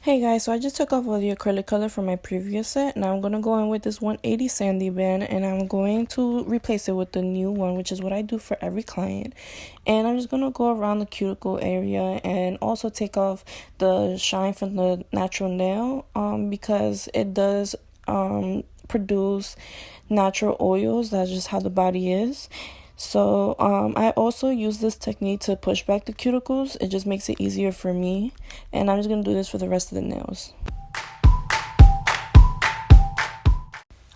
Hey guys, so I just took off all the acrylic color from my previous set. Now I'm going to go in with this 180 sandy band and I'm going to replace it with the new one, which is what I do for every client. And I'm just going to go around the cuticle area and also take off the shine from the natural nail because it does produce natural oils. That's just how the body is. So I also use this technique to push back the cuticles. It just makes it easier for me. And I'm just going to do this for the rest of the nails.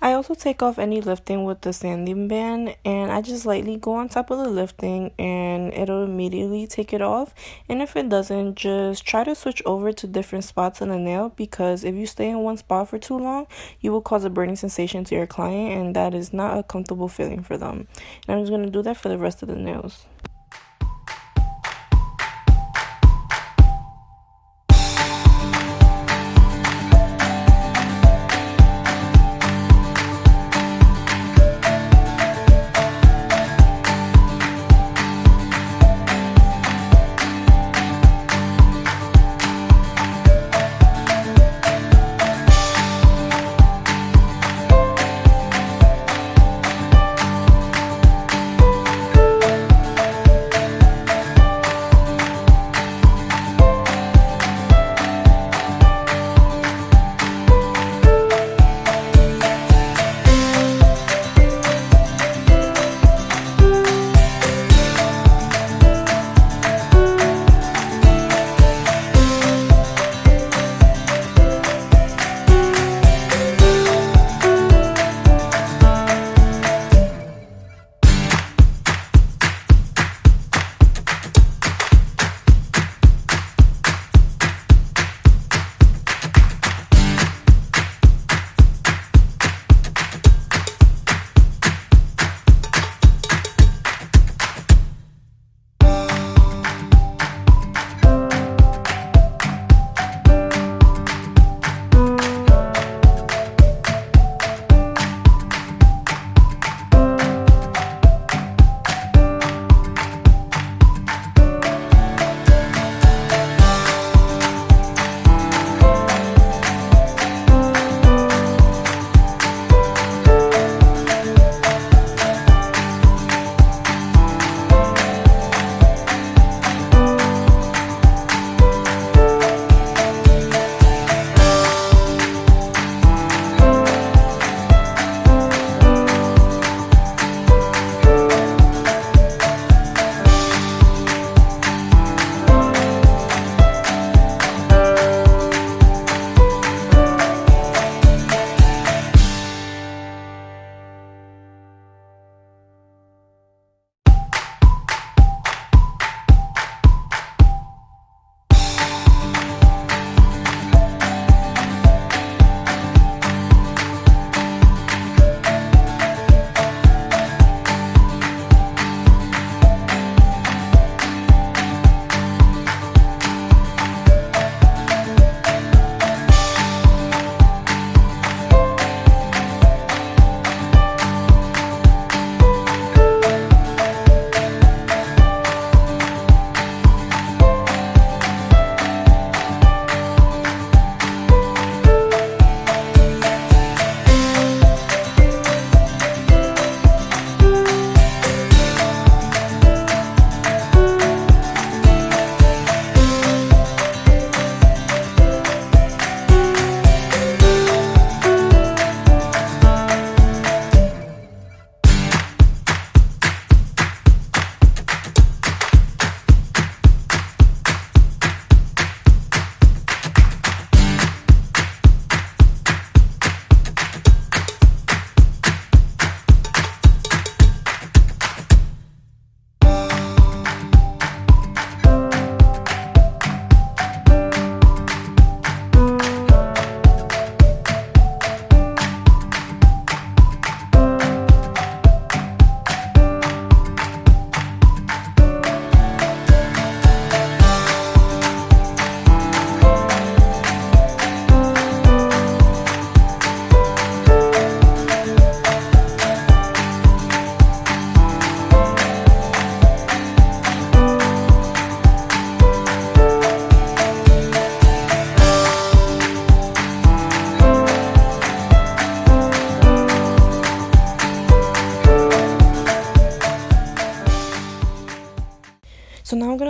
I also take off any lifting with the sanding band, and I just lightly go on top of the lifting and it'll immediately take it off. And if it doesn't, just try to switch over to different spots on the nail, because if you stay in one spot for too long, you will cause a burning sensation to your client, and that is not a comfortable feeling for them. And I'm just going to do that for the rest of the nails.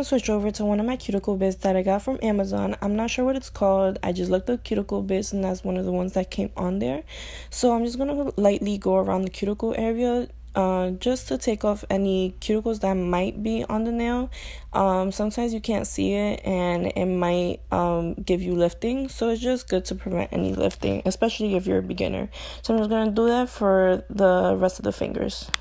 switch over to one of my cuticle bits that I got from Amazon. I'm not sure what it's called. I just looked up cuticle bits and that's one of the ones that came on there. So I'm just going to lightly go around the cuticle area just to take off any cuticles that might be on the nail. Sometimes you can't see it and it might give you lifting, so it's just good to prevent any lifting, especially if you're a beginner. So I'm just going to do that for the rest of the fingers.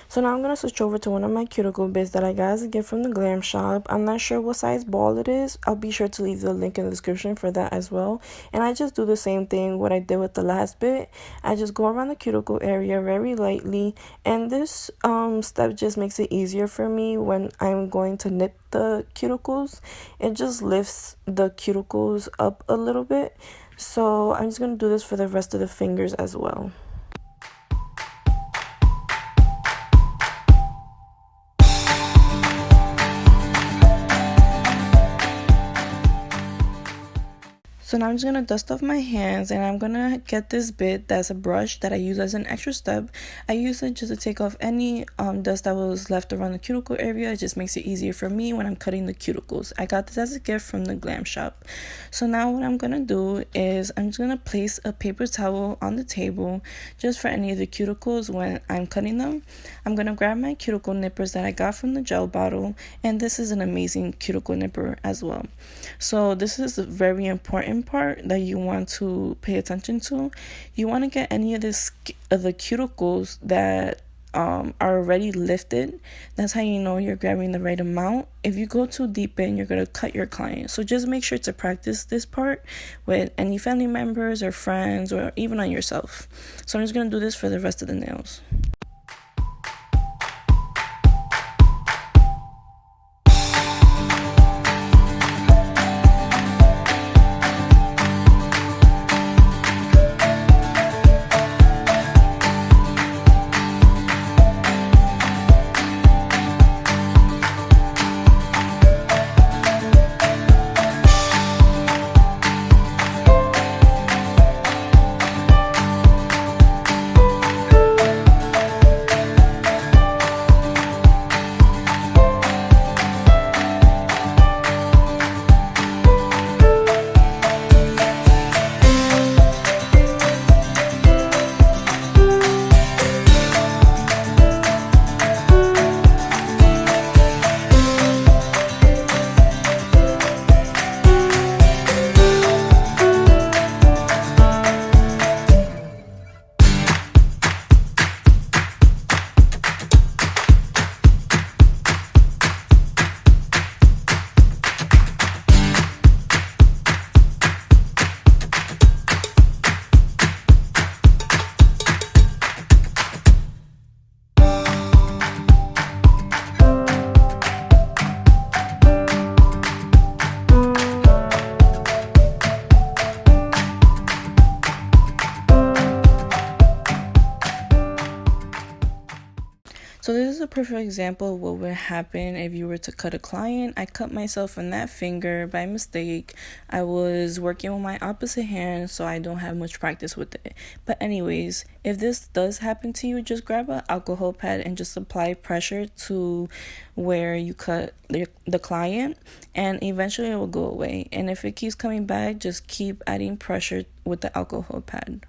So now I'm going to switch over to one of my cuticle bits that I got as a gift from the Glam shop. I'm not sure what size ball it is. I'll be sure to leave the link in the description for that as well. And I just do the same thing what I did with the last bit. I just go around the cuticle area very lightly. And this step just makes it easier for me when I'm going to nip the cuticles. It just lifts the cuticles up a little bit. So I'm just going to do this for the rest of the fingers as well. So now I'm just going to dust off my hands and I'm going to get this bit that's a brush that I use as an extra step. I use it just to take off any dust that was left around the cuticle area. It just makes it easier for me when I'm cutting the cuticles. I got this as a gift from the Glam shop. So now what I'm going to do is I'm just going to place a paper towel on the table just for any of the cuticles when I'm cutting them. I'm going to grab my cuticle nippers that I got from the gel bottle, and this is an amazing cuticle nipper as well. So this is a very important part that you want to pay attention to. You want to get any of the cuticles that are already lifted. That's how you know you're grabbing the right amount. If you go too deep in, you're going to cut your client. So just make sure to practice this part with any family members or friends or even on yourself. So I'm just going to do this for the rest of the nails. So this is a perfect example of what would happen if you were to cut a client. I cut myself on that finger by mistake. I was working with my opposite hand, so I don't have much practice with it. But anyways, if this does happen to you, just grab an alcohol pad and just apply pressure to where you cut the client, and eventually it will go away. And if it keeps coming back, just keep adding pressure with the alcohol pad.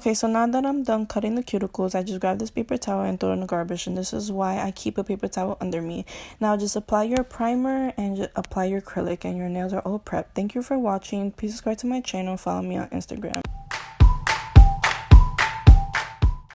Okay, so now that I'm done cutting the cuticles, I just grab this paper towel and throw it in the garbage, and this is why I keep a paper towel under me. Now just apply your primer and just apply your acrylic, and your nails are all prepped. Thank you for watching. Please subscribe to my channel, follow me on Instagram.